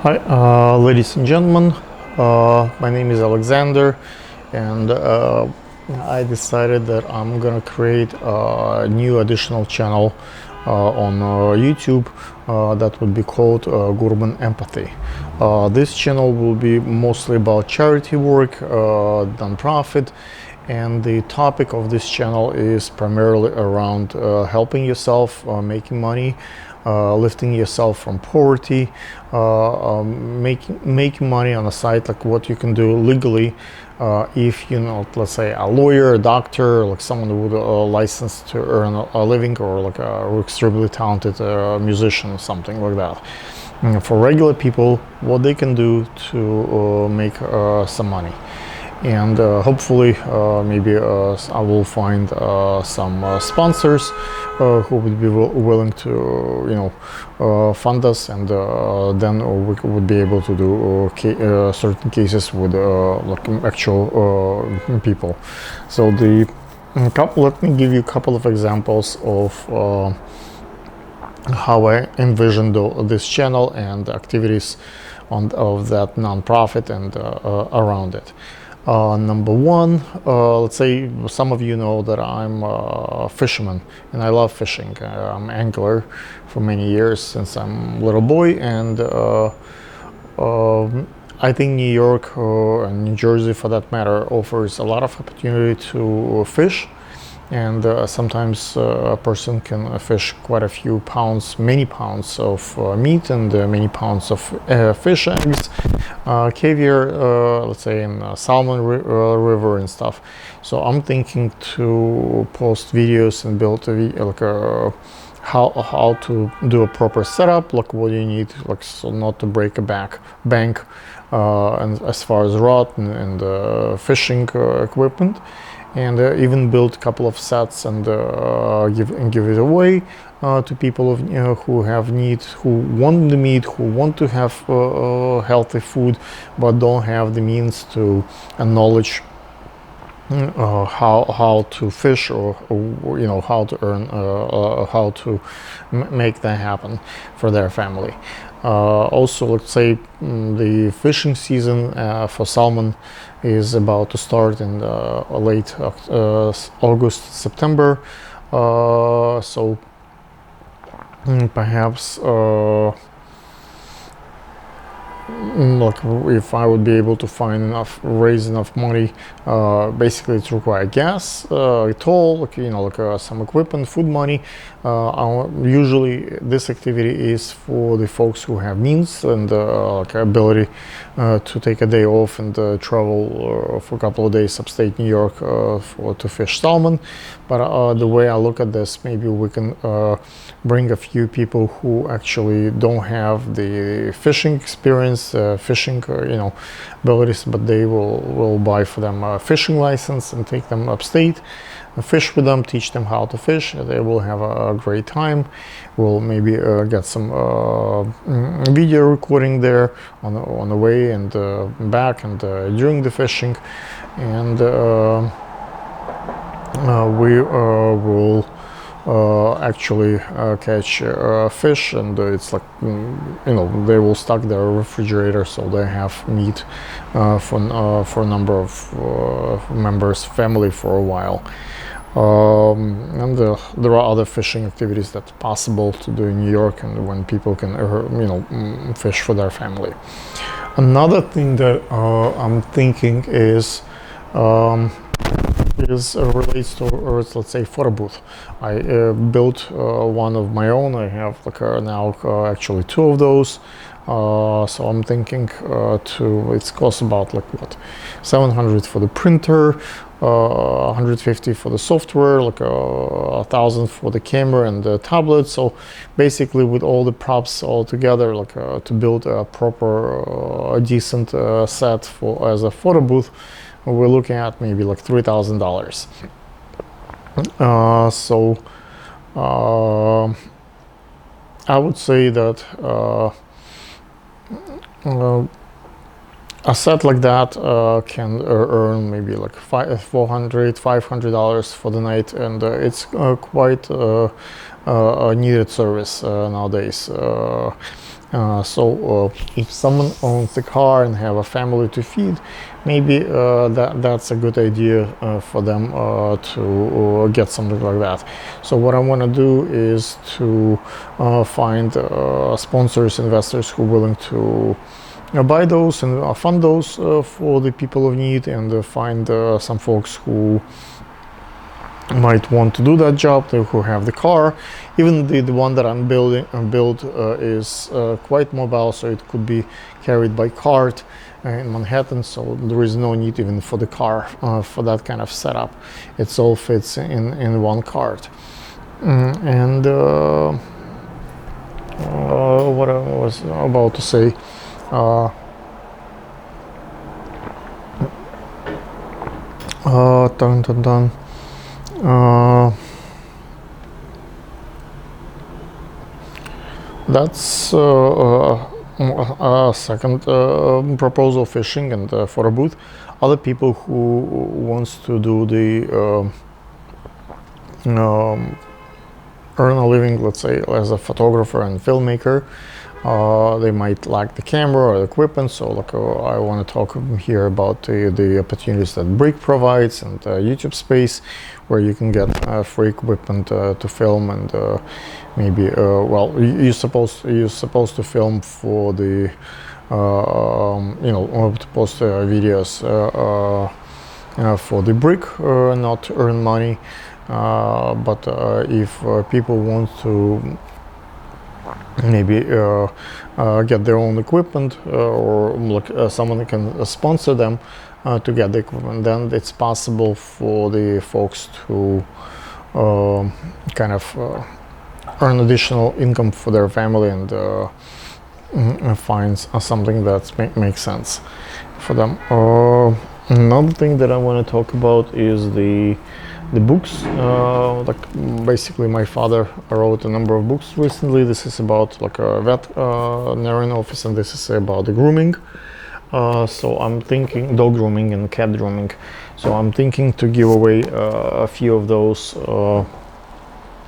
Hi, ladies and gentlemen. My name is Alexander, and I decided that I'm gonna create a new additional channel on YouTube that would be called Urban Empathy. This channel will be mostly about charity work, non-profit, and the topic of this channel is primarily around helping yourself, making money, lifting yourself from poverty, making money on the side, like what you can do legally if you're not, let's say, a lawyer, a doctor, like someone with a license to earn a living, or like a extremely talented musician or something like that. And for regular people, what they can do to make some money. And hopefully maybe I will find some sponsors who would be willing to fund us, and then we would be able to do certain cases with like actual people. So let me give you a couple of examples of how I envision this channel and activities of that nonprofit and around it. Number one, let's say some of you know that I'm a fisherman and I love fishing. I'm an angler for many years since I'm a little boy, and I think New York and New Jersey, for that matter, offers a lot of opportunity to fish. And sometimes a person can fish quite a few pounds, many pounds of meat, and many pounds of fish eggs, caviar, let's say in salmon river and stuff. So I'm thinking to post videos and build how to do a proper setup, like what you need, like so not to break a bank, and as far as rod and fishing equipment. And even build a couple of sets and give it away to people who have need, who want the meat, who want to have healthy food, but don't have the means to and knowledge how to fish, or how to earn, how to make that happen for their family. Also, let's say the fishing season for salmon is about to start in late August, September. So perhaps like if I would be able to raise enough money, basically it requires gas, toll, like some equipment, food money. Usually this activity is for the folks who have means and like ability to take a day off and travel for a couple of days upstate New York to fish salmon. But the way I look at this, maybe we can bring a few people who actually don't have the fishing experience, fishing abilities, but they will buy for them a fishing license and take them upstate, fish with them, teach them how to fish. They will have a great time. We'll maybe get some video recording there on the way and back and during the fishing, and we will actually catch fish, and it's like they will stock their refrigerator, so they have meat for a number of members, family, for a while. And there are other fishing activities that's possible to do in New York, and when people can fish for their family. Another thing that I'm thinking is relates to, or let's say, photo booth. I built one of my own. I have like now actually two of those. So I'm thinking it costs about like what, $700 for the printer, $150 for the software, like $1,000 for the camera and the tablet. So basically, with all the props all together, like to build a proper, decent set as a photo booth, we're looking at maybe like $3,000. So I would say that a set like that can earn maybe like $500 for the night, and it's quite a needed service nowadays. So if someone owns the car and have a family to feed, maybe that's a good idea for them to get something like that. So what I want to do is to find sponsors, investors who are willing to buy those and fund those for the people of need, and find some folks who might want to do that job, who have the car. Even the one that I'm build is quite mobile, so it could be carried by cart in Manhattan, so there is no need even for the car for that kind of setup. It all fits in one cart. And what I was about to say, dun, dun, dun. That's a second proposal, fishing and photo booth. Other people who wants to do the earn a living, let's say, as a photographer and filmmaker, they might lack the camera or the equipment. So like I want to talk here about the opportunities that Brick provides, and YouTube Space, where you can get free equipment to film, and maybe well, you're supposed to film for the to post videos for the Brick, not earn money. But if people want to maybe get their own equipment, or like someone can sponsor them to get the equipment, then it's possible for the folks to kind of earn additional income for their family, and find something that makes sense for them. Another thing that I want to talk about is the books. Like basically my father wrote a number of books recently. This is about like a veterinarian office, and this is about the grooming. So I'm thinking dog grooming and cat grooming. So I'm thinking to give away a few of those,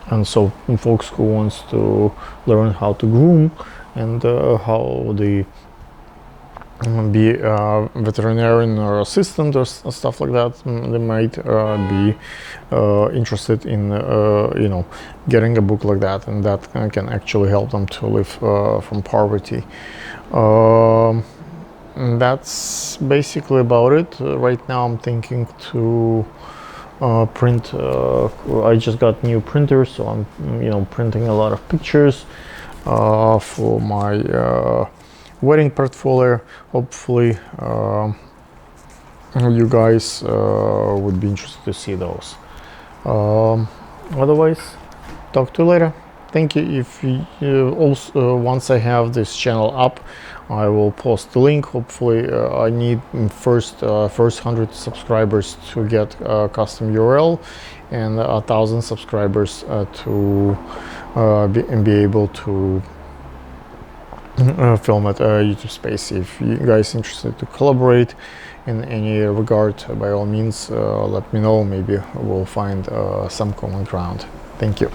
and so folks who wants to learn how to groom and how the be a veterinarian or assistant or stuff like that, they might be interested in getting a book like that, and that can actually help them to live from poverty. And that's basically about it. Right now I'm thinking to print. I just got new printers, so I'm printing a lot of pictures for my wedding portfolio. Hopefully you guys would be interested to see those. Otherwise, talk to you later. Thank you. If you also once I have this channel up, I will post the link. Hopefully I need first 100 subscribers to get a custom URL, and 1,000 subscribers to be able to film at YouTube Space. If you guys interested to collaborate in any regard, by all means let me know. Maybe we'll find some common ground. Thank you.